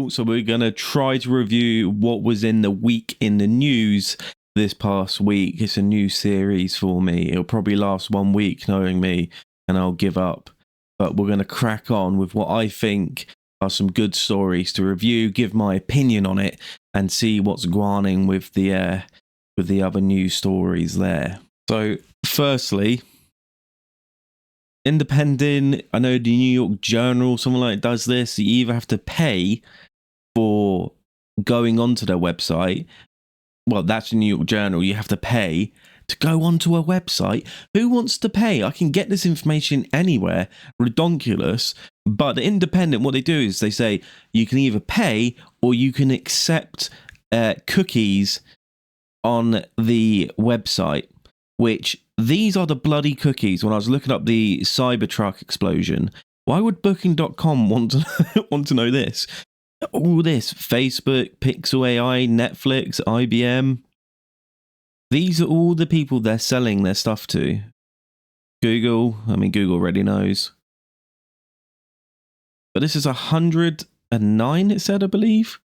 So we're going to try to review what was in the week in the news this past week. It's a new series for me. It'll probably last 1 week, knowing me, and I'll give up. But we're going to crack on with what I think are some good stories to review, give my opinion on it, and see what's going with the other news stories there. So, firstly, Independent, I know the New York Journal, someone like does this. You either have to pay for going onto their website. Well, that's the New York Journal. You have to pay to go onto a website. Who wants to pay? I can get this information anywhere. Ridiculous. But the Independent, what they do is they say you can either pay or you can accept cookies on the website, which these are the bloody cookies. When I was looking up the Cybertruck explosion, why would Booking.com want to know this? All this, Facebook, Pixel AI, Netflix, IBM. These are all the people they're selling their stuff to. Google, Google already knows. But this is 109, it said, I believe,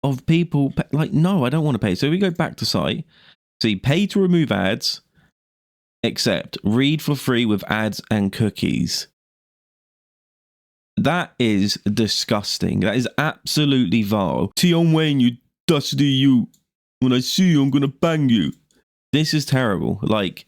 of people. Like, no, I don't want to pay. So we go back to site. So you pay to remove ads, except read for free with ads and cookies. That is disgusting. That is absolutely vile. Tion Wayne, you dusty you. When I see you, I'm going to bang you. This is terrible. Like,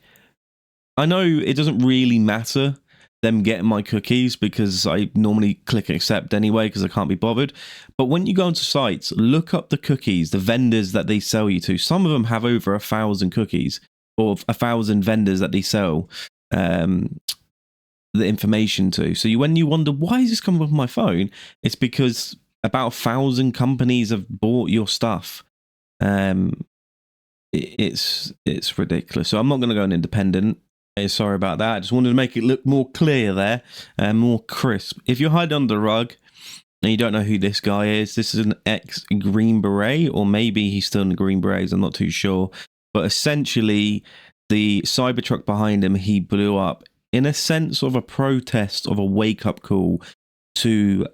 I know it doesn't really matter them getting my cookies because I normally click accept anyway because I can't be bothered. But when you go onto sites, look up the cookies, the vendors that they sell you to. Some of them have over 1,000 cookies or 1,000 vendors that they sell the information to. So when you wonder, why is this coming up on my phone? It's because about 1,000 companies have bought your stuff. It's ridiculous. So I'm not going to go on Independent. Sorry about that. I just wanted to make it look more clear there and more crisp. If you're hiding under the rug and you don't know who this guy is, this is an ex-Green Beret, or maybe he's still in the Green Berets, I'm not too sure. But essentially, the Cybertruck behind him, he blew up in a sense of a protest, of a wake-up call to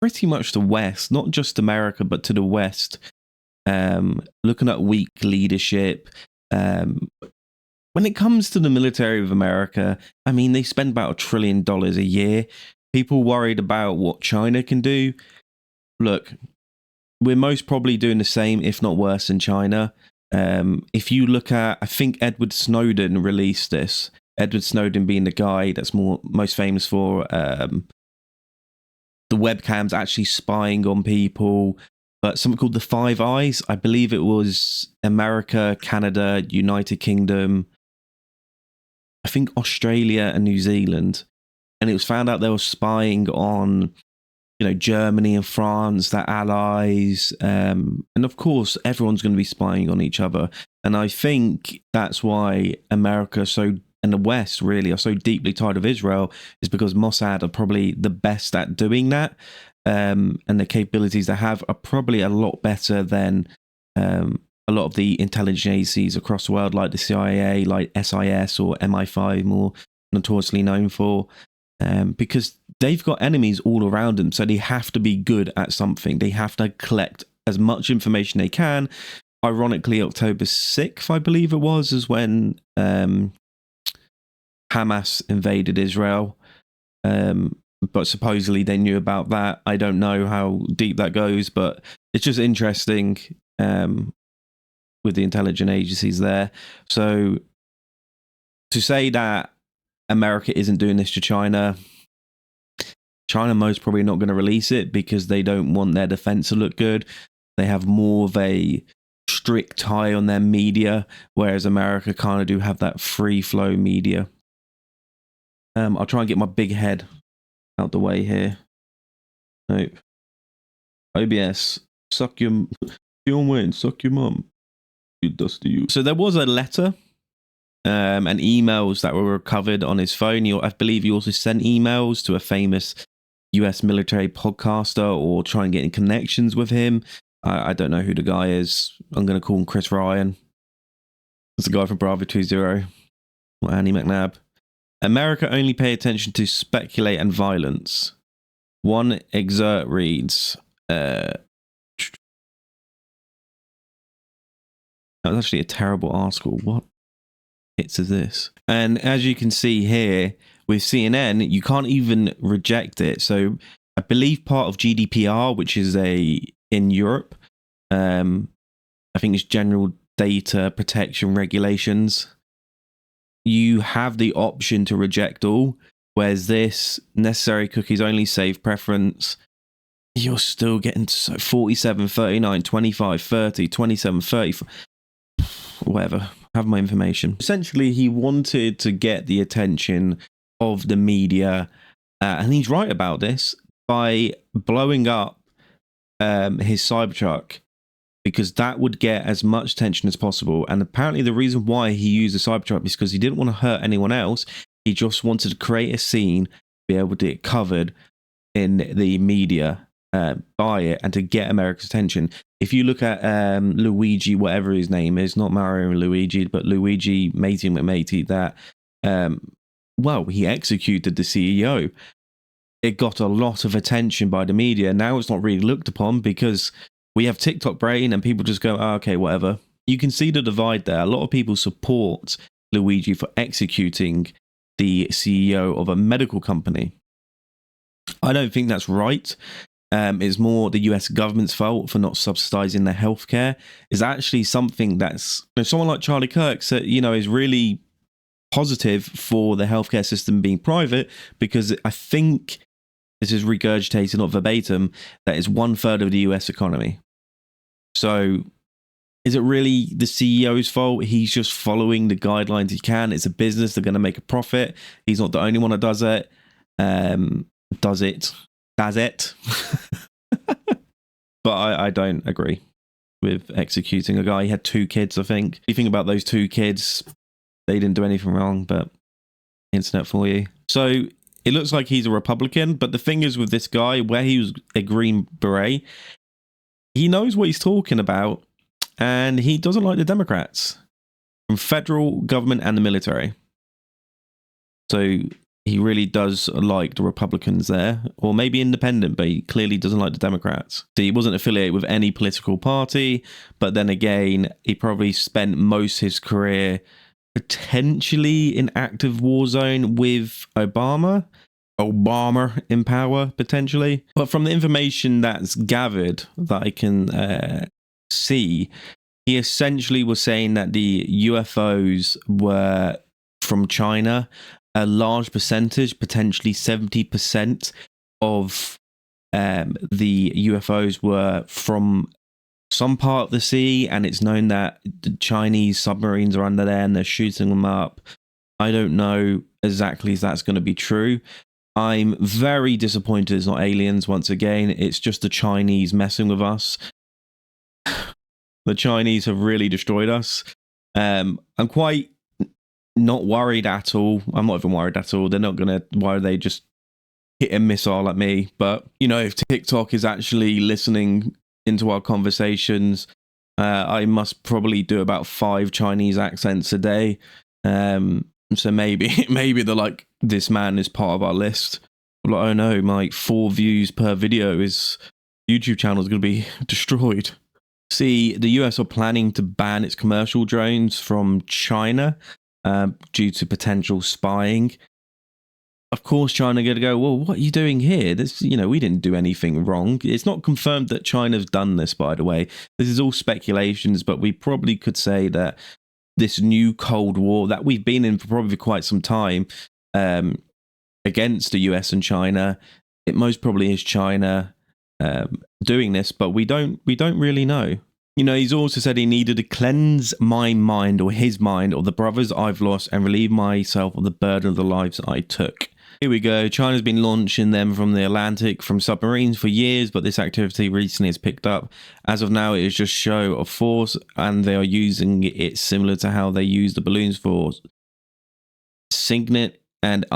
pretty much the West, not just America, but to the West. Looking at weak leadership. When it comes to the military of America, they spend about $1 trillion a year. People worried about what China can do. Look, we're most probably doing the same, if not worse, than China. If you look at, I think Edward Snowden released this. Edward Snowden being the guy that's most famous for the webcams actually spying on people. But something called the Five Eyes. I believe it was America, Canada, United Kingdom, I think Australia and New Zealand. And it was found out they were spying on, Germany and France, their allies. And of course, everyone's going to be spying on each other. And I think that's why America and the West really are so deeply tied of Israel, is because Mossad are probably the best at doing that. And the capabilities they have are probably a lot better than a lot of the intelligence agencies across the world, like the CIA, like SIS or MI5, more notoriously known for, because they've got enemies all around them. So they have to be good at something. They have to collect as much information they can. Ironically, October 6th, I believe it was, is when Hamas invaded Israel. But supposedly they knew about that. I don't know how deep that goes, but it's just interesting with the intelligence agencies there. So to say that America isn't doing this to China most probably not going to release it because they don't want their defense to look good. They have more of a strict tie on their media, whereas America kind of do have that free flow media. I'll try and get my big head out the way here. Nope. OBS, suck your mum. You dusty you. So there was a letter and emails that were recovered on his phone. I believe he also sent emails to a famous US military podcaster or try and get in connections with him. I don't know who the guy is. I'm going to call him Chris Ryan. It's the guy from Bravo 20 or Annie McNabb. America only pay attention to speculate and violence. One excerpt reads, That was actually a terrible article. What hits is this? And as you can see here with CNN, you can't even reject it. So I believe part of GDPR, which is in Europe, I think it's General Data Protection Regulations. You have the option to reject all, whereas this necessary cookies only save preference, you're still getting 47, 39, 25, 30, 27, 30, whatever. Have my information. Essentially, he wanted to get the attention of the media, and he's right about this, by blowing up his Cybertruck, because that would get as much attention as possible. And apparently the reason why he used the Cybertruck is because he didn't want to hurt anyone else. He just wanted to create a scene, be able to get covered in the media by it, and to get America's attention. If you look at Luigi, whatever his name is, not Mario and Luigi, but Luigi Matey McMatey, that, well, he executed the CEO. It got a lot of attention by the media. Now it's not really looked upon because we have TikTok brain and people just go, oh, okay, whatever. You can see the divide there. A lot of people support Luigi for executing the CEO of a medical company. I don't think that's right. It's more the US government's fault for not subsidizing their healthcare. Is actually something that's, someone like Charlie Kirk said, is really positive for the healthcare system being private, because I think this is regurgitated, not verbatim, that is 1/3 of the US economy. So is it really the CEO's fault? He's just following the guidelines he can. It's a business. They're going to make a profit. He's not the only one that does it. Does it. But I don't agree with executing a guy. He had 2 kids, I think. You think about those 2 kids, they didn't do anything wrong, but internet for you. So it looks like he's a Republican, but the thing is with this guy, where he was a Green Beret, he knows what he's talking about, and he doesn't like the Democrats from federal government and the military. So he really does like the Republicans there, or maybe independent, but he clearly doesn't like the Democrats. So he wasn't affiliated with any political party, but then again, he probably spent most of his career potentially in active war zone with Obama in power, potentially. But from the information that's gathered that I can see, he essentially was saying that the UFOs were from China. A large percentage, potentially 70% of the UFOs were from some part of the sea, and it's known that the Chinese submarines are under there and they're shooting them up. I don't know exactly if that's going to be true. I'm very disappointed it's not aliens once again. It's just the Chinese messing with us. The Chinese have really destroyed us. I'm quite not worried at all. I'm not even worried at all. They're not going to, why are they just hit a missile at me? But, if TikTok is actually listening into our conversations, I must probably do about 5 Chinese accents a day. So maybe they're like, this man is part of our list. I'm like, oh no, my 4 views per video YouTube channel is going to be destroyed. See, the US are planning to ban its commercial drones from China due to potential spying. Of course, China going to go, well, what are you doing here? This, we didn't do anything wrong. It's not confirmed that China's done this, by the way. This is all speculations, but we probably could say that this new Cold War that we've been in for probably quite some time against the US and China, it most probably is China doing this, but we don't really know. He's also said he needed to cleanse my mind, or his mind, or the brothers I've lost, and relieve myself of the burden of the lives I took. Here we go. China's been launching them from the Atlantic from submarines for years, but this activity recently has picked up. As of now, it is just show of force, and they are using it similar to how they use the balloons for Signet and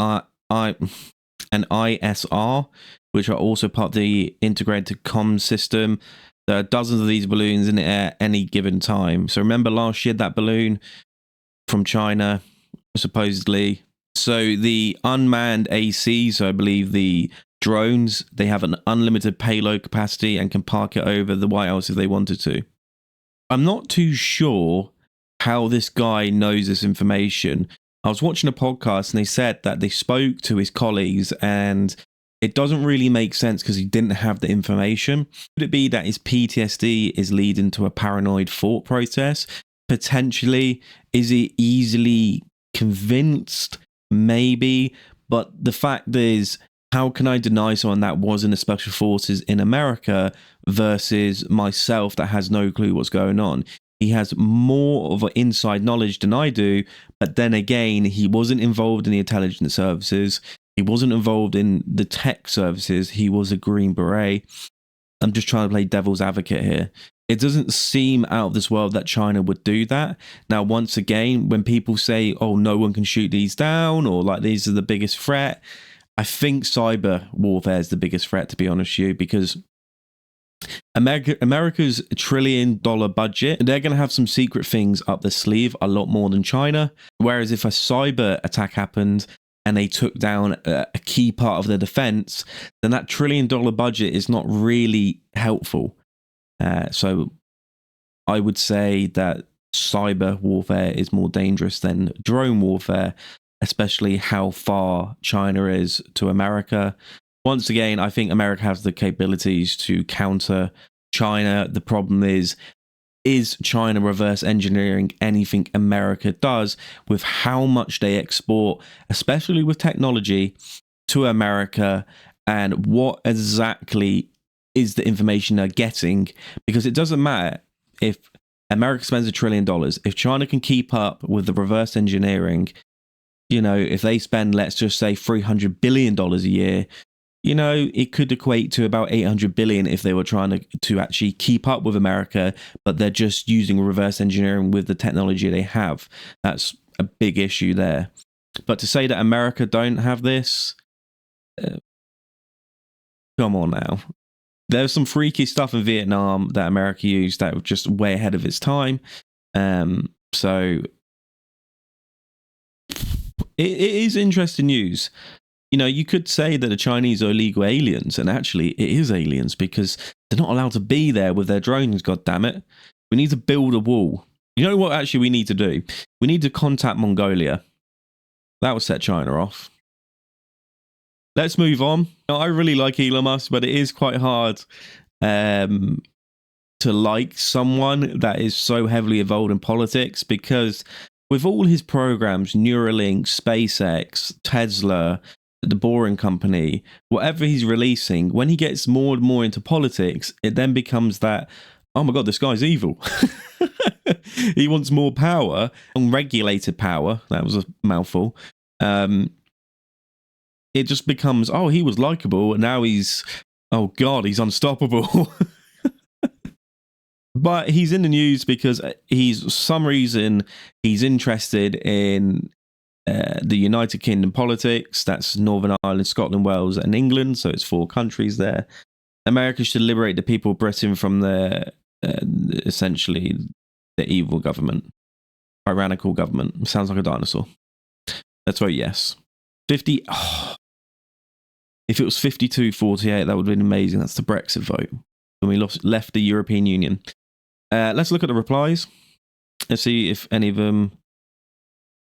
ISR, which are also part of the integrated comm system. There are dozens of these balloons in the air at any given time. So remember last year, that balloon from China, supposedly. So the unmanned AC, so I believe the drones. They have an unlimited payload capacity and can park it over the White House if they wanted to. I'm not too sure how this guy knows this information. I was watching a podcast and they said that they spoke to his colleagues and it doesn't really make sense because he didn't have the information. Could it be that his PTSD is leading to a paranoid thought process? Potentially. Is he easily convinced? Maybe. But the fact is, how can I deny someone that was in the special forces in America versus myself that has no clue what's going on? He has more of an inside knowledge than I do, but then again, he wasn't involved in the intelligence services. He wasn't involved in the tech services. He was a Green Beret. I'm just trying to play devil's advocate here. It doesn't seem out of this world that China would do that. Now, once again, when people say, oh, no one can shoot these down, or like these are the biggest threat, I think cyber warfare is the biggest threat, to be honest with you, because America's $1 trillion budget, they're going to have some secret things up their sleeve, a lot more than China. Whereas if a cyber attack happened and they took down a key part of their defense, then that $1 trillion budget is not really helpful. So I would say that cyber warfare is more dangerous than drone warfare, especially how far China is to America. Once again, I think America has the capabilities to counter China. The problem is China reverse engineering anything America does with how much they export, especially with technology, to America, and what exactly is the information they're getting? Because it doesn't matter if America spends $1 trillion, if China can keep up with the reverse engineering, you know, if they spend, let's just say $300 billion a year, you know, it could equate to about 800 billion if they were trying to actually keep up with America, but they're just using reverse engineering with the technology they have. That's a big issue there. But to say that America don't have this, come on now. There's some freaky stuff in Vietnam that America used that was just way ahead of its time. So it is interesting news. You know, you could say that the Chinese are illegal aliens, and actually it is aliens because they're not allowed to be there with their drones, god damn it. We need to build a wall. You know what actually we need to do? We need to contact Mongolia. That will set China off. Let's move on. I really like Elon Musk, but it is quite hard to like someone that is so heavily involved in politics, because with all his programs, Neuralink, SpaceX, Tesla, the Boring Company, whatever he's releasing, when he gets more and more into politics, it then becomes that, oh my God, this guy's evil. He wants more power, unregulated power. That was a mouthful. It just becomes, oh, he was likable, and now he's, oh God, he's unstoppable. But he's in the news because for some reason, he's interested in the United Kingdom politics. That's Northern Ireland, Scotland, Wales, and England. So it's 4 countries there. America should liberate the people of Britain from the essentially the evil government, tyrannical government. Sounds like a dinosaur. Let's vote yes. 50. Oh, if it was 52-48, that would have been amazing. That's the Brexit vote when we left the European Union. Let's look at the replies. Let's see if any of them.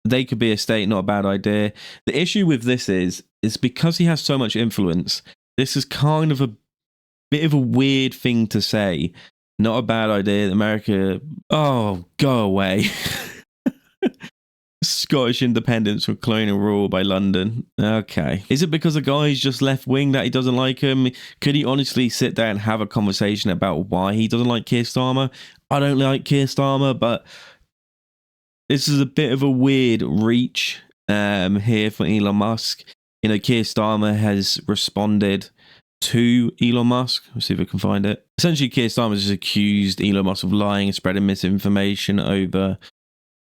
They could be a state, not a bad idea. The issue with this is because he has so much influence, this is kind of a bit of a weird thing to say. Not a bad idea. America, oh, go away. Scottish independence from colonial rule by London. Okay. Is it because the guy's just left-wing that he doesn't like him? Could he honestly sit down and have a conversation about why he doesn't like Keir Starmer? I don't like Keir Starmer, but this is a bit of a weird reach here for Elon Musk. You know, Keir Starmer has responded to Elon Musk. Let's see if I can find it. Essentially, Keir Starmer has accused Elon Musk of lying and spreading misinformation over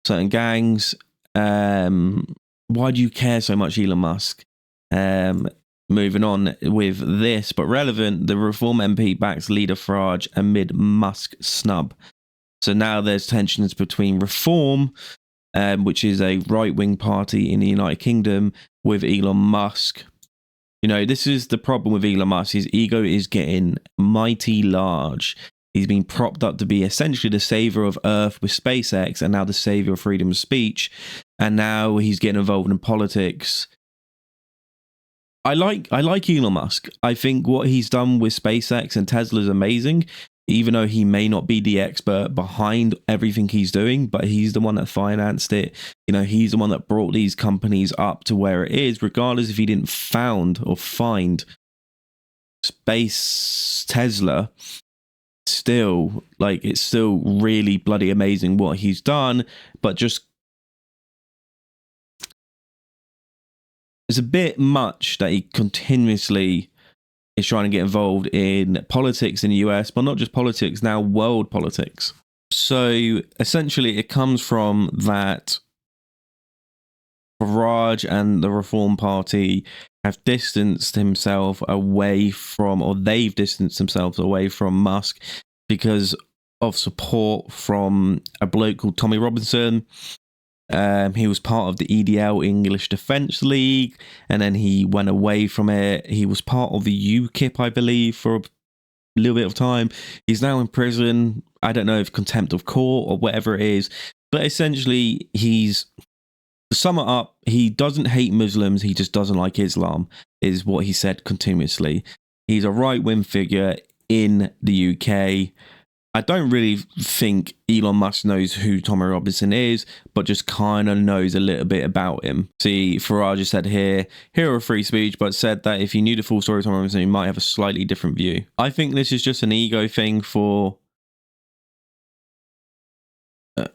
certain gangs. Why do you care so much, Elon Musk? Moving on with this, but relevant, the Reform MP backs leader Farage amid Musk snub. So now there's tensions between Reform, which is a right-wing party in the United Kingdom, with Elon Musk. You know, this is the problem with Elon Musk. His ego is getting mighty large. He's been propped up to be essentially the savior of Earth with SpaceX, and now the savior of freedom of speech. And now he's getting involved in politics. I like Elon Musk. I think what he's done with SpaceX and Tesla is amazing, even though he may not be the expert behind everything he's doing, but he's the one that financed it. You know, he's the one that brought these companies up to where it is, regardless if he didn't find Space Tesla. Still, like, it's still really bloody amazing what he's done, but just it's a bit much that he continuously is trying to get involved in politics in the US, but not just politics, now world politics. So essentially it comes from that Farage and the Reform Party have distanced himself away from, or they've distanced themselves away from Musk because of support from a bloke called Tommy Robinson. He was part of the EDL, English Defence League, and then he went away from it. He was part of the UKIP, I believe, for a little bit of time. He's now in prison. I don't know if contempt of court or whatever it is, but essentially he's, to sum it up, he doesn't hate Muslims, he just doesn't like Islam, is what he said continuously. He's a right-wing figure in the UK. I don't really think Elon Musk knows who Tommy Robinson is, but just kind of knows a little bit about him. See, Farage said here, hero of free speech, but said that if you knew the full story of Tommy Robinson, you might have a slightly different view. I think this is just an ego thing for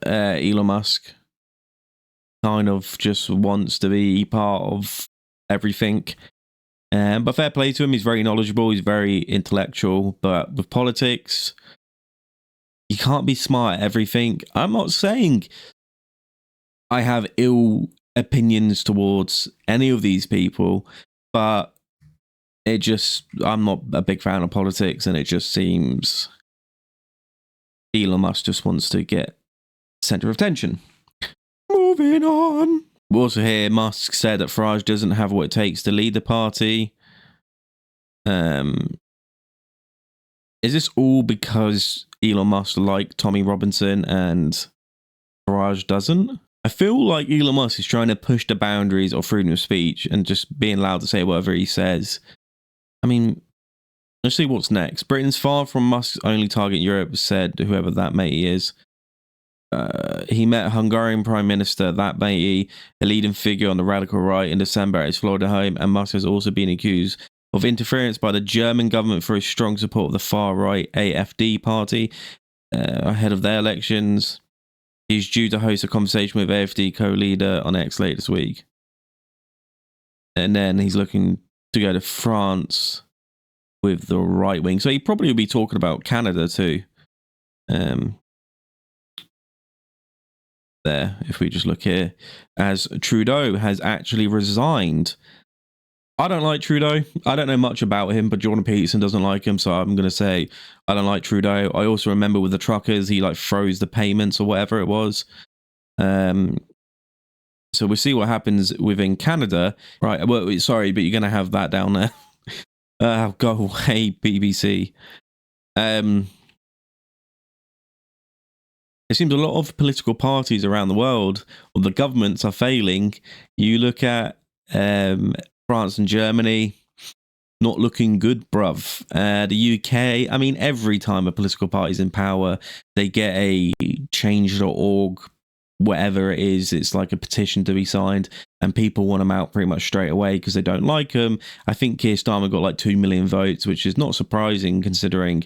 Elon Musk. Kind of just wants to be part of everything. But fair play to him, he's very knowledgeable, he's very intellectual, but with politics, you can't be smart at everything. I'm not saying I have ill opinions towards any of these people, but it just, I'm not a big fan of politics, and it just seems Elon Musk just wants to get center of attention. Moving on. We also hear Musk said that Farage doesn't have what it takes to lead the party. Is this all because Elon Musk likes Tommy Robinson and Farage doesn't? I feel like Elon Musk is trying to push the boundaries of freedom of speech and just being allowed to say whatever he says. I mean, let's see what's next. Britain's far from Musk's only target in Europe, said whoever that matey is. He met Hungarian Prime Minister, that matey, a leading figure on the radical right, in December at his Florida home, and Musk has also been accused of interference by the German government for his strong support of the far-right AfD party ahead of their elections. He's due to host a conversation with AfD co-leader on X later this week. And then he's looking to go to France with the right wing. So he probably will be talking about Canada too. There, if we just look here, as Trudeau has actually resigned. I don't like Trudeau. I don't know much about him, but Jordan Peterson doesn't like him, so I'm going to say I don't like Trudeau. I also remember with the truckers, he like froze the payments or whatever it was. So we'll see what happens within Canada. Right, well, sorry, but you're going to have that down there. Go away, BBC. It seems a lot of political parties around the world, or the governments, are failing. You look at France and Germany, not looking good, bruv. The UK, I mean, every time a political party's in power, they get a change.org, whatever it is, it's like a petition to be signed, and people want them out pretty much straight away because they don't like them. I think Keir Starmer got like 2 million votes, which is not surprising considering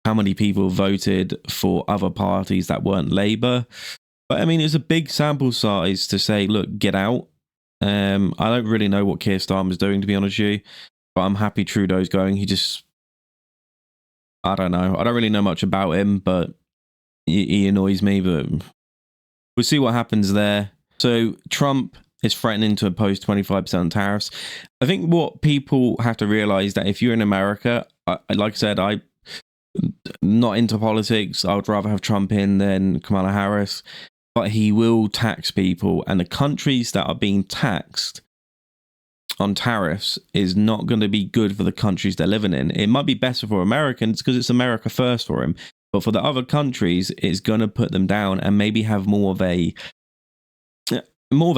how many people voted for other parties that weren't Labour. But I mean, it's a big sample size to say, look, get out. I don't really know what Keir Starmer's doing, to be honest with you, but I'm happy Trudeau's going. He just, I don't know. I don't really know much about him, but he annoys me, but we'll see what happens there. So Trump is threatening to impose 25% tariffs. I think what people have to realize that if you're in America, like I said, I'm not into politics. I would rather have Trump in than Kamala Harris. But he will tax people, and the countries that are being taxed on tariffs is not going to be good for the countries they're living in. It might be better for Americans because it's America first for him, but for the other countries, it's going to put them down and maybe have more of a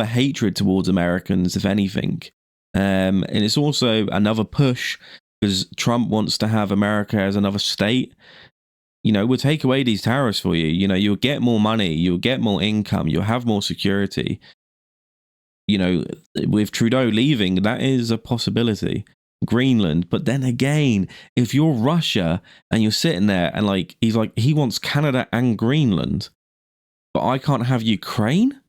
hatred towards Americans, if anything. And it's also another push because Trump wants to have America as another state. We'll take away these tariffs for you. You'll get more money, you'll get more income, you'll have more security. With Trudeau leaving, that is a possibility. Greenland. But then again, if you're Russia and you're sitting there and he wants Canada and Greenland, but I can't have Ukraine?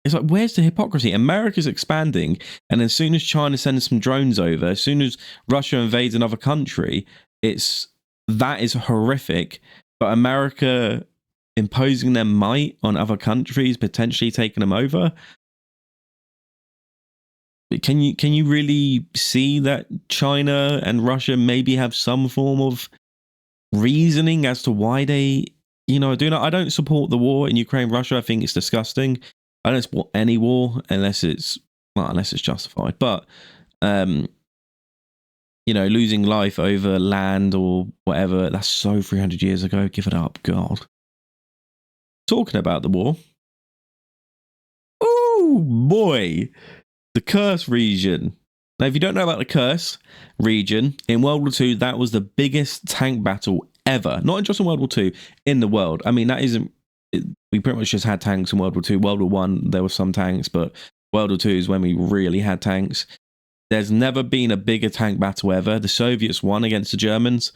It's like, where's the hypocrisy? America's expanding, and as soon as China sends some drones over, as soon as Russia invades another country, that is horrific. But America imposing their might on other countries, potentially taking them over. Can you really see that China and Russia maybe have some form of reasoning as to why they, I don't support the war in Ukraine, Russia. I think it's disgusting. I don't support any war unless it's justified. But losing life over land or whatever, that's so 300 years ago. Give it up, God. Talking about the war. Oh boy. The Kursk region. Now, if you don't know about the Kursk region, in World War II, that was the biggest tank battle ever. Not just in World War II, in the world. I mean, we pretty much just had tanks in World War II. World War I, there were some tanks, but World War II is when we really had tanks. There's never been a bigger tank battle ever. The Soviets won against the Germans.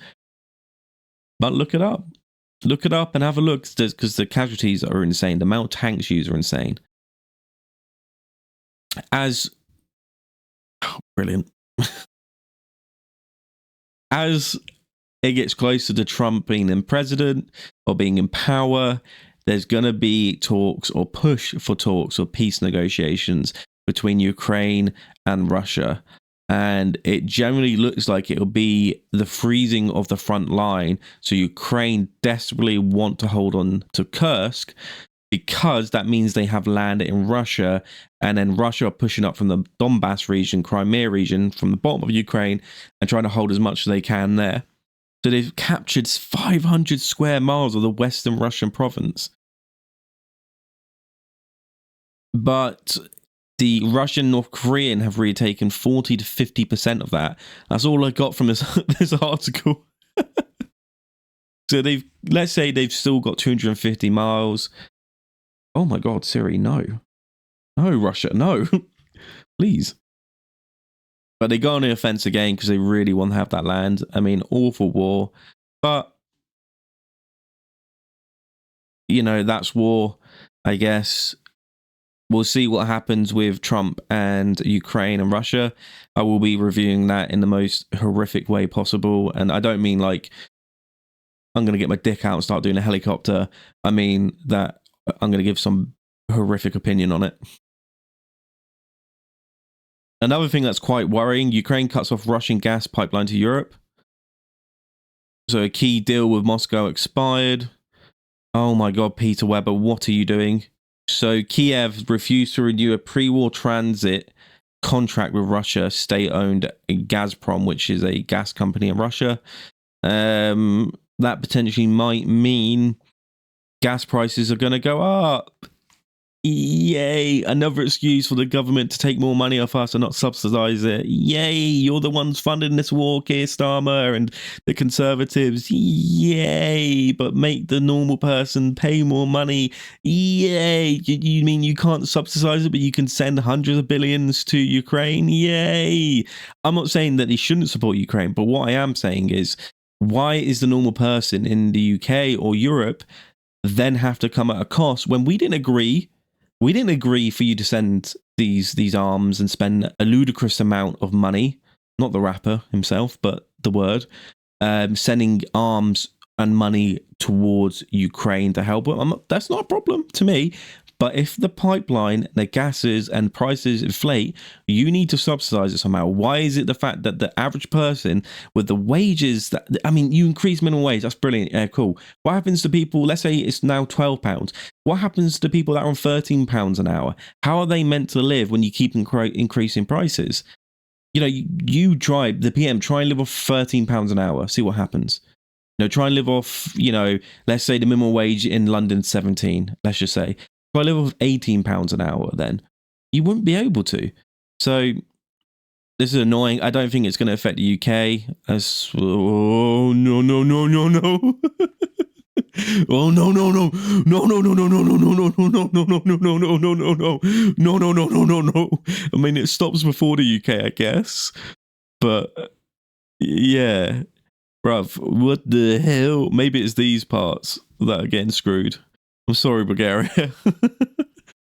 But look it up. Look it up and have a look, because the casualties are insane. The amount of tanks used are insane. Brilliant. As it gets closer to Trump being in president or being in power, there's going to be talks or push for talks or peace negotiations between Ukraine and Russia. And it generally looks like it'll be the freezing of the front line. So Ukraine desperately want to hold on to Kursk, because that means they have land in Russia, and then Russia are pushing up from the Donbass region, Crimea region, from the bottom of Ukraine, and trying to hold as much as they can there. So they've captured 500 square miles of the western Russian province. But the Russian North Korean have retaken 40 to 50% of that. That's all I got from this article. So let's say they've still got 250 miles. Oh my God, Siri, no. No, Russia, no. Please. But they go on the offense again because they really want to have that land. I mean, awful war. But, that's war, I guess. We'll see what happens with Trump and Ukraine and Russia. I will be reviewing that in the most horrific way possible. And I don't mean like I'm going to get my dick out and start doing a helicopter. I mean that I'm going to give some horrific opinion on it. Another thing that's quite worrying, Ukraine cuts off Russian gas pipeline to Europe. So a key deal with Moscow expired. Oh my God, Peter Weber, what are you doing? So Kiev refused to renew a pre-war transit contract with Russia, state-owned Gazprom, which is a gas company in Russia. That potentially might mean gas prices are going to go up. Yay, another excuse for the government to take more money off us and not subsidize it. Yay, you're the ones funding this war, Keir Starmer and the Conservatives. Yay, but make the normal person pay more money. Yay, you mean you can't subsidize it, but you can send hundreds of billions to Ukraine? Yay. I'm not saying that they shouldn't support Ukraine, but what I am saying is, why is the normal person in the UK or Europe then have to come at a cost when we didn't agree? We didn't agree for you to send these arms and spend a ludicrous amount of money, not the rapper himself, but the word, sending arms and money towards Ukraine to help them. That's not a problem to me. But if the pipeline, the gases and prices inflate, you need to subsidize it somehow. Why is it the fact that the average person with the wages that, I mean, you increase minimum wage, that's brilliant, yeah, cool. What happens to people, let's say it's now £12. What happens to people that are on £13 an hour? How are they meant to live when you keep increasing prices? You know, you try, the PM, try and live off £13 an hour, see what happens. You know, try and live off, you know, let's say the minimum wage in London 17, let's just say. Try and live off £18 an hour then. You wouldn't be able to. So this is annoying. I don't think it's going to affect the UK. Oh, no, no, no, no, no. Oh, no, no, no. No, no, no, no, no, no, no, no, no, no, no, no, no, no, no, no, no, no. No, no, no, no, no, no. I mean, it stops before the UK, I guess. But, yeah. Bruv, what the hell? Maybe it's these parts that are getting screwed. I'm sorry, Bulgaria.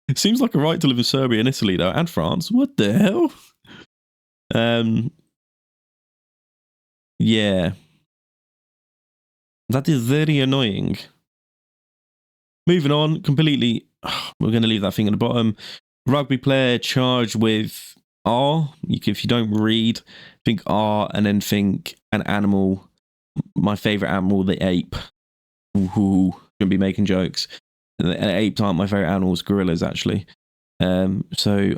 It seems like a right to live in Serbia and Italy, though, and France. What the hell? Yeah. That is very annoying. Moving on, completely... We're going to leave that thing at the bottom. Rugby player charged with R. If you don't read, think R and then think an animal. My favourite animal, the ape. Ooh, gonna be making jokes. Apes aren't my favourite animals, gorillas actually. So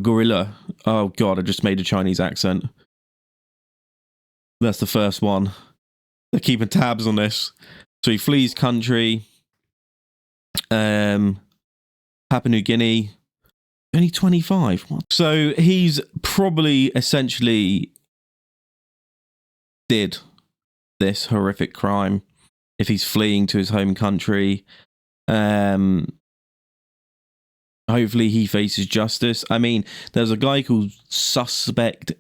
gorilla. Oh god, I just made a Chinese accent. That's the first one. They're keeping tabs on this. So he flees country. Papua New Guinea. Only 25. What? So he's probably essentially did this horrific crime if he's fleeing to his home country. Hopefully he faces justice. I mean, there's a guy called Suspect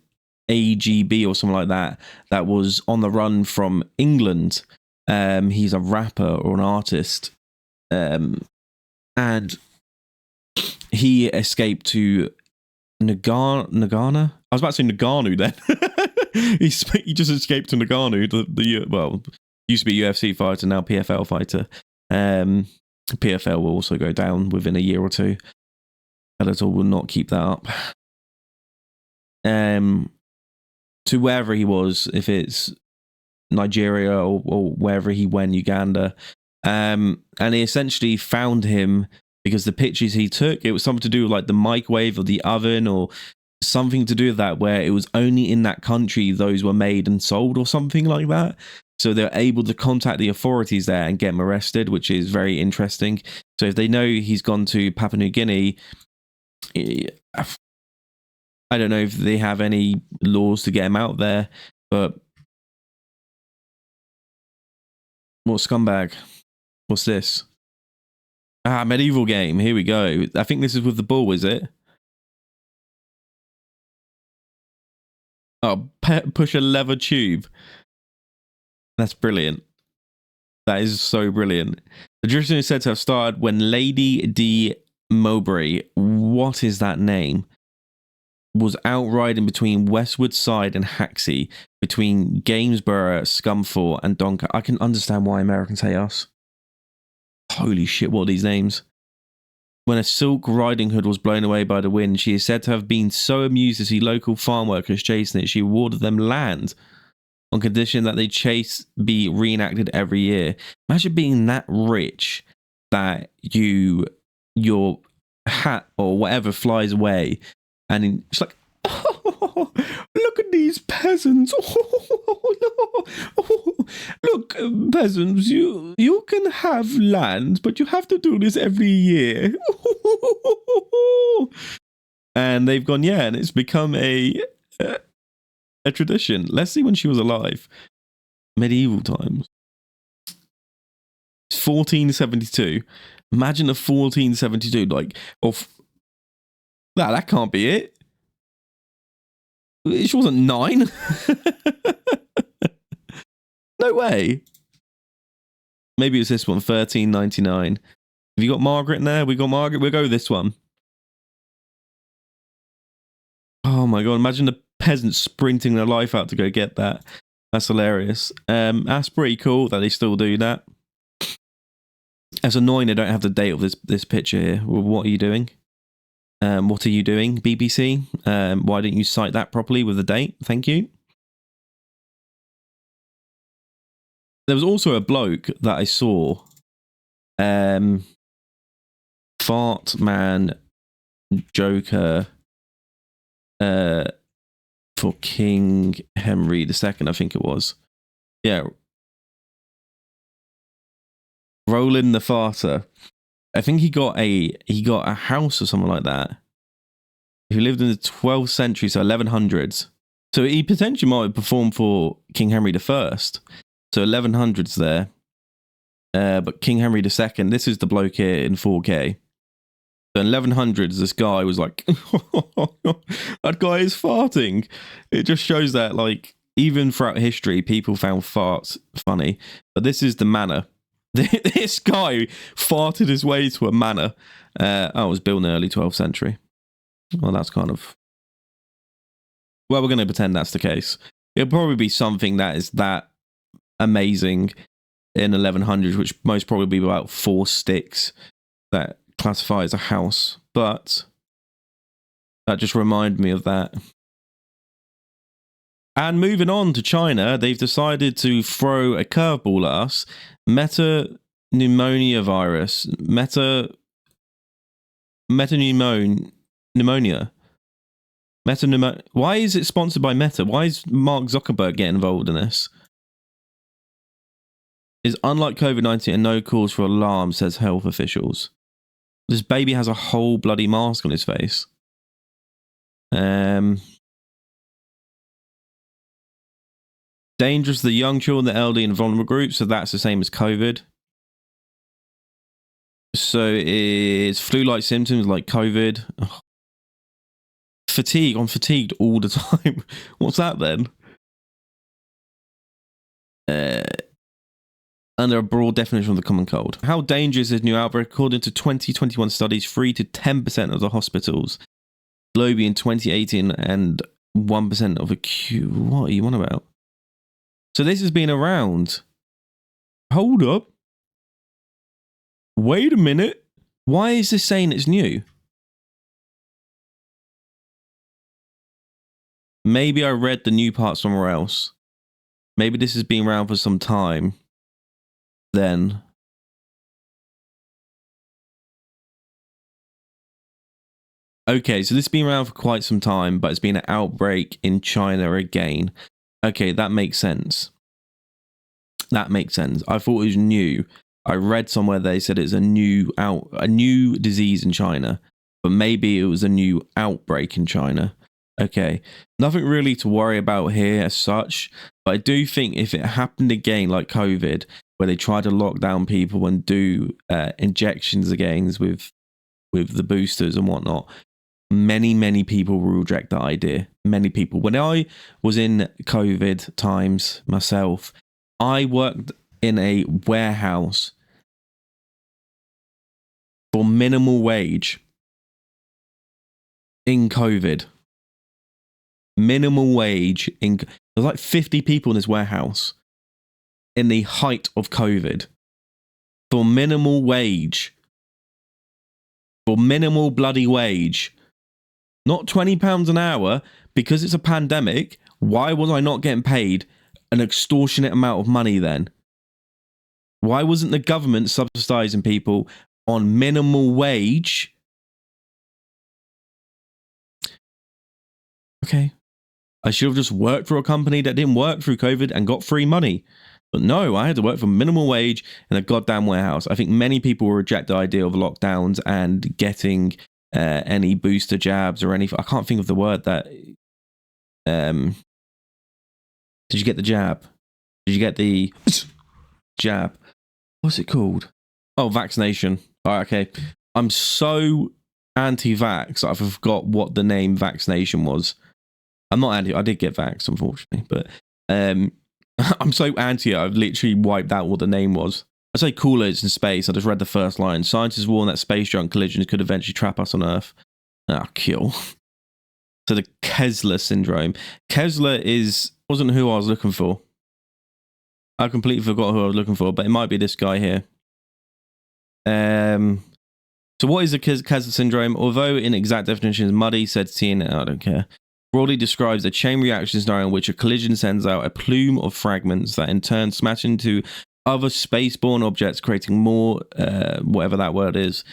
AGB or something like that that was on the run from England. He's a rapper or an artist, and he escaped to Nagana. I was about to say Nagano then. He just escaped to Nagano, the used to be UFC fighter, now PFL fighter. PFL will also go down within a year or two. Bellator will not keep that up. To wherever he was, if it's Nigeria or wherever he went, Uganda. And he essentially found him because the pictures he took, it was something to do with like the microwave or the oven or something to do with that, where it was only in that country those were made and sold or something like that. So they're able to contact the authorities there and get him arrested, which is very interesting. So if they know he's gone to Papua New Guinea, I don't know if they have any laws to get him out there, but what scumbag? What's this? Medieval game. Here we go. I think this is with the ball, is it? Oh, push a lever tube. That's brilliant. That is so brilliant. The tradition is said to have started when Lady D. Mowbray, what is that name, was out riding between Westwood Side and Haxey, between Gainsborough, Scunthorpe and Doncaster. I can understand why Americans hate us. Holy shit, what are these names? When a silk riding hood was blown away by the wind, she is said to have been so amused to see local farm workers chasing it, she awarded them land on condition that they chase be reenacted every year. Imagine being that rich that your hat or whatever flies away, and it's like, oh, look at these peasants. Look, peasants, you can have land, but you have to do this every year. And they've gone, yeah, and it's become a tradition. Let's see when she was alive. Medieval times. 1472. Imagine a 1472, like, that can't be it. She wasn't 9. No way. Maybe it's this one, 1399. Have you got Margaret in there? We got Margaret. We'll go with this one. Oh my god! Imagine the peasants sprinting their life out to go get that. That's hilarious. That's pretty cool that they still do that. It's annoying I don't have the date of this picture here. Well, what are you doing? What are you doing, BBC? Why didn't you cite that properly with the date? Thank you. There was also a bloke that I saw. Fart man Joker for King Henry II, I think it was. Yeah. Roland the Farter. I think he got a house or something like that. He lived in the 12th century, so 1100s. So he potentially might have performed for King Henry I. So 1100s there. But King Henry II, this is the bloke here in 4K. So in 1100s, this guy was like, that guy is farting. It just shows that, like, even throughout history, people found farts funny. But this is the manor. This guy farted his way to a manor. It was built in the early 12th century. Well, that's kind of... Well, we're going to pretend that's the case. It'll probably be something that is that amazing in 1100s, which most probably be about 4 sticks that classify as a house. But that just reminded me of that. And moving on to China, they've decided to throw a curveball at us. Metapneumovirus. Pneumonia. Why is it sponsored by Meta? Why is Mark Zuckerberg getting involved in this? Is unlike COVID-19 and no cause for alarm, says health officials. This baby has a whole bloody mask on his face. Dangerous to the young children, the elderly, and vulnerable groups. So that's the same as COVID. So it's flu-like symptoms like COVID. Ugh. Fatigue. I'm fatigued all the time. What's that then? Under a broad definition of the common cold. How dangerous is new outbreak? According to 2021 studies, 3 to 10% of the hospitals globally in 2018 and 1% of acute. What are you on about? So this has been around. Hold up. Wait a minute. Why is this saying it's new? Maybe I read the new part somewhere else. Maybe this has been around for some time. Then. Okay, so this has been around for quite some time, but it's been an outbreak in China again. Okay, that makes sense. That makes sense. I thought it was new. I read somewhere they said it's a new disease in China, but maybe it was a new outbreak in China. Okay, nothing really to worry about here as such, but I do think if it happened again like COVID, where they try to lock down people and do injections again with the boosters and whatnot, many people will reject that idea. Many people. When I was in COVID times myself, I worked in a warehouse for minimal wage in COVID. Minimal wage. There's like 50 people in this warehouse in the height of COVID for minimal wage. For minimal bloody wage. Not £20 an hour, because it's a pandemic. Why was I not getting paid an extortionate amount of money then? Why wasn't the government subsidizing people on minimal wage? Okay. I should have just worked for a company that didn't work through COVID and got free money. But no, I had to work for minimal wage in a goddamn warehouse. I think many people will reject the idea of lockdowns and getting any booster jabs or anything. I can't think of the word that... did you get the jab? Did you get the jab? What's it called? Oh, vaccination. All right, okay. I'm so anti-vax, I forgot what the name vaccination was. I'm not anti. I did get vaxxed, unfortunately, but I'm so anti. I've literally wiped out what the name was. I say coolers in space. I just read the first line. Scientists warn that space junk collisions could eventually trap us on Earth. Kill. So the Kessler Syndrome. Kessler wasn't who I was looking for. I completely forgot who I was looking for, but it might be this guy here. So what is the Kessler Syndrome? Although in exact definition is muddy, said CNN, I don't care, broadly describes a chain reaction scenario in which a collision sends out a plume of fragments that in turn smash into other spaceborne objects, creating more, whatever that word is.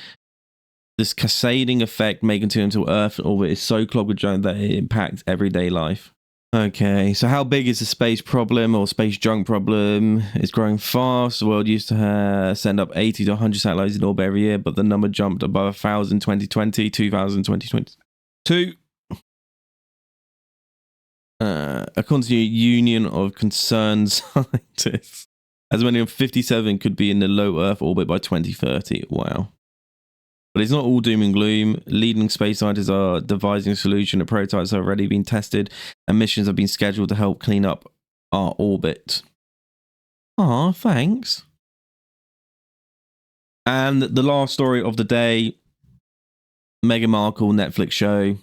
This cascading effect may continue until Earth orbit is so clogged with junk that it impacts everyday life. Okay, so how big is the space problem or space junk problem? It's growing fast. The world used to send up 80 to 100 satellites in orbit every year, but the number jumped above 1,000 in 2020, 2,000 in 2022. According to the Union of Concerned Scientists, as many as 57 could be in the low Earth orbit by 2030. Wow. But it's not all doom and gloom. Leading space scientists are devising a solution. The prototypes have already been tested and missions have been scheduled to help clean up our orbit. Aw, thanks. And the last story of the day, Meghan Markle Netflix show.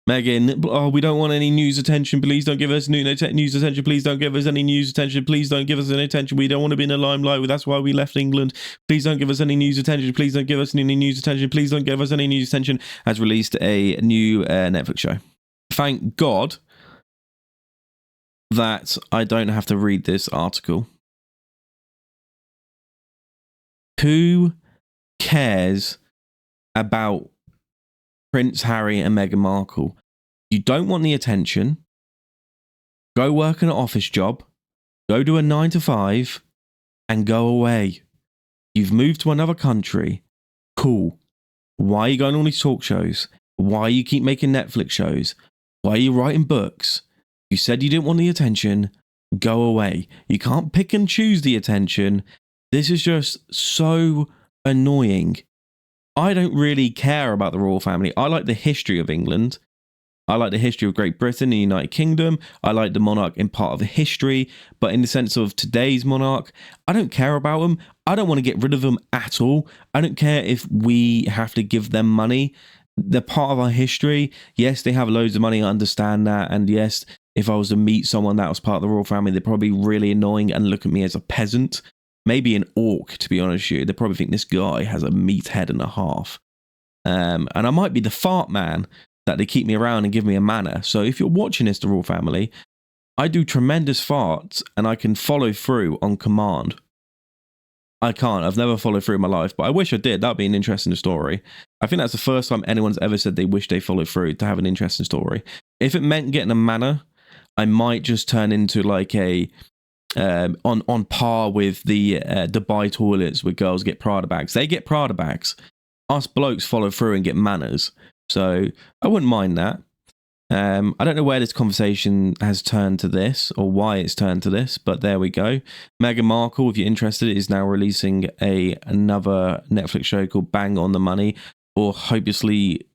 Meghan, oh, we don't want any news attention. Please don't give us news attention. Please don't give us any news attention. Please don't give us any attention. We don't want to be in the limelight. That's why we left England. Please don't give us any news attention. Please don't give us any news attention. Please don't give us any news attention. Has released a new Netflix show. Thank God that I don't have to read this article. Who cares about Prince Harry and Meghan Markle? You don't want the attention. Go work an office job. Go do a 9 to 5 and go away. You've moved to another country. Cool. Why are you going on these talk shows? Why you keep making Netflix shows? Why are you writing books? You said you didn't want the attention. Go away. You can't pick and choose the attention. This is just so annoying. I don't really care about the royal family. I like the history of England. I like the history of Great Britain and the United Kingdom. I like the monarch in part of the history, but in the sense of today's monarch, I don't care about them. I don't want to get rid of them at all. I don't care if we have to give them money. They're part of our history. Yes, they have loads of money. I understand that. And yes, if I was to meet someone that was part of the royal family, they'd probably be really annoying and look at me as a peasant. Maybe an orc, to be honest with you. They probably think this guy has a meat head and a half. And I might be the fart man that they keep me around and give me a manner. So if you're watching this, the royal family, I do tremendous farts and I can follow through on command. I can't. I've never followed through in my life, but I wish I did. That'd be an interesting story. I think that's the first time anyone's ever said they wish they followed through to have an interesting story. If it meant getting a manner, I might just turn into like a on par with the Dubai toilets where girls get Prada bags. They get Prada bags. Us blokes follow through and get manners. So I wouldn't mind that. I don't know where this conversation has turned to this or why it's turned to this, but there we go. Meghan Markle, if you're interested, is now releasing another Netflix show called Bang on the Money, or hopelessly.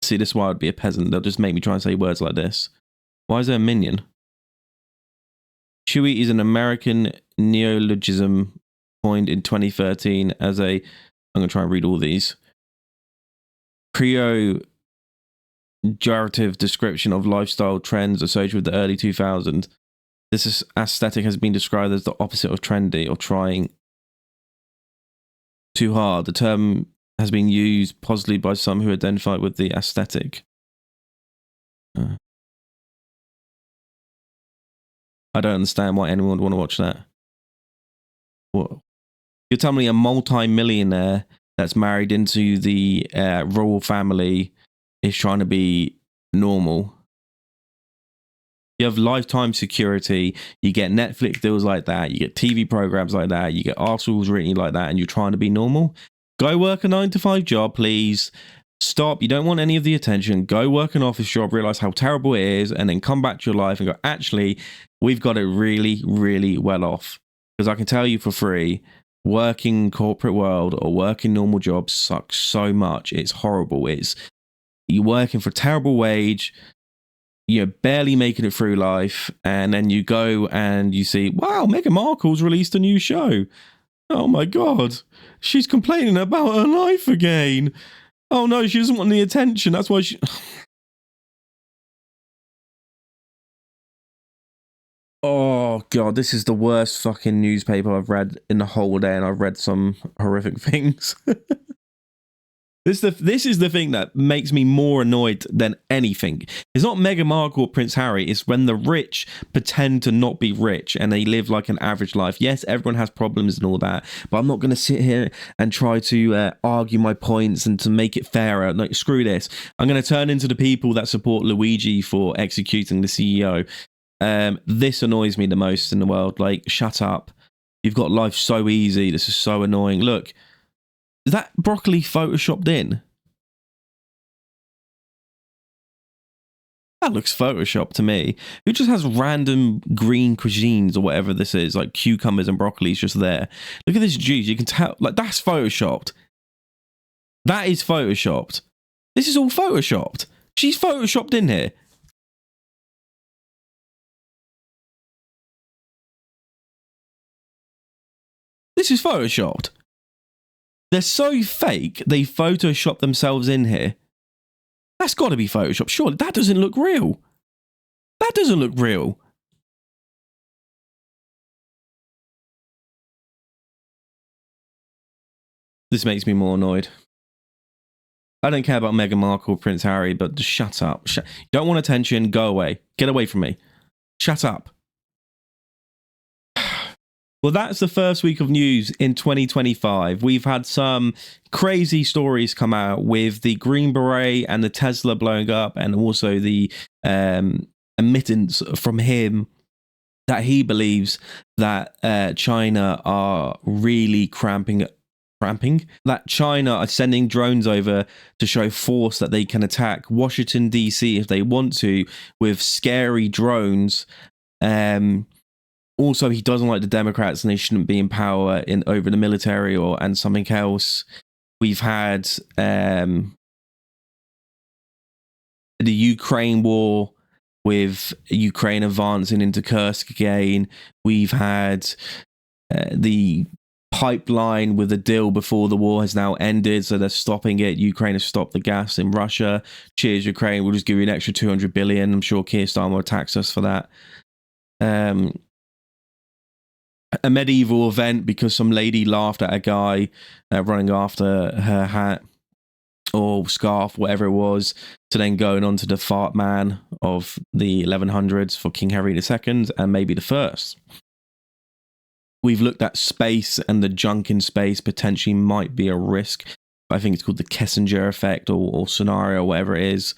See, this is why I'd be a peasant. They'll just make me try and say words like this. Why is there a minion? Chewy is an American neologism coined in 2013 as a. I'm going to try and read all these. Pejorative description of lifestyle trends associated with the early 2000s. This aesthetic has been described as the opposite of trendy or trying too hard. The term has been used positively by some who identify with the aesthetic. I don't understand why anyone would want to watch that. What? You're telling me a multi-millionaire that's married into the royal family is trying to be normal? You have lifetime security, you get Netflix deals like that, you get TV programs like that, you get articles written like that, and you're trying to be normal? Go work a 9 to 5 job, please. Stop. You don't want any of the attention. Go work an office job, realize how terrible it is, and then come back to your life and go, actually, we've got it really, really well off. Because I can tell you for free, working corporate world or working normal jobs sucks so much. It's horrible. You're working for a terrible wage. You're barely making it through life. And then you go and you see, wow, Meghan Markle's released a new show. Oh my God. She's complaining about her life again. Oh no, she doesn't want the attention. That's why she... Oh god, this is the worst fucking newspaper I've read in the whole day, and I've read some horrific things. This is the thing that makes me more annoyed than anything. It's not Meghan Markle or Prince Harry. It's when the rich pretend to not be rich and they live like an average life. Yes, everyone has problems and all that, but I'm not going to sit here and try to argue my points and to make it fairer. Like, screw this. I'm going to turn into the people that support Luigi for executing the CEO. This annoys me the most in the world. Like, shut up. You've got life so easy. This is so annoying. Look. Is that broccoli photoshopped in? That looks photoshopped to me. Who just has random green cuisines or whatever this is, like cucumbers and broccoli's just there? Look at this juice. You can tell, like, that's photoshopped. That is photoshopped. This is all photoshopped. She's photoshopped in here. This is photoshopped. They're so fake, they Photoshop themselves in here. That's got to be Photoshop. Surely that doesn't look real. That doesn't look real. This makes me more annoyed. I don't care about Meghan Markle or Prince Harry, but just shut up. You don't want attention, go away. Get away from me. Shut up. Well, that's the first week of news in 2025. We've had some crazy stories come out with the Green Beret and the Tesla blowing up, and also the admittance from him that he believes that China are really cramping, that China are sending drones over to show force that they can attack Washington, D.C. if they want to, with scary drones. Also, he doesn't like the Democrats and they shouldn't be in power over the military and something else. We've had the Ukraine war with Ukraine advancing into Kursk again. We've had the pipeline with the deal before the war has now ended, so they're stopping it. Ukraine has stopped the gas in Russia. Cheers, Ukraine. We'll just give you an extra 200 billion. I'm sure Keir Starmer attacks us for that. A medieval event because some lady laughed at a guy running after her hat or scarf, whatever it was, to then going on to the fart man of the 1100s for King Henry II and maybe the first. We've looked at space, and the junk in space potentially might be a risk. I think it's called the Kessler effect or scenario, whatever it is.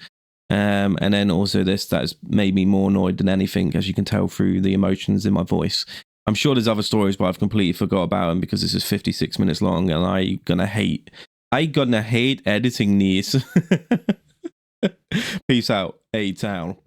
And then also this that has made me more annoyed than anything, as you can tell through the emotions in my voice. I'm sure there's other stories, but I've completely forgot about them because this is 56 minutes long, and I'm gonna hate editing these. Peace out, A-Town.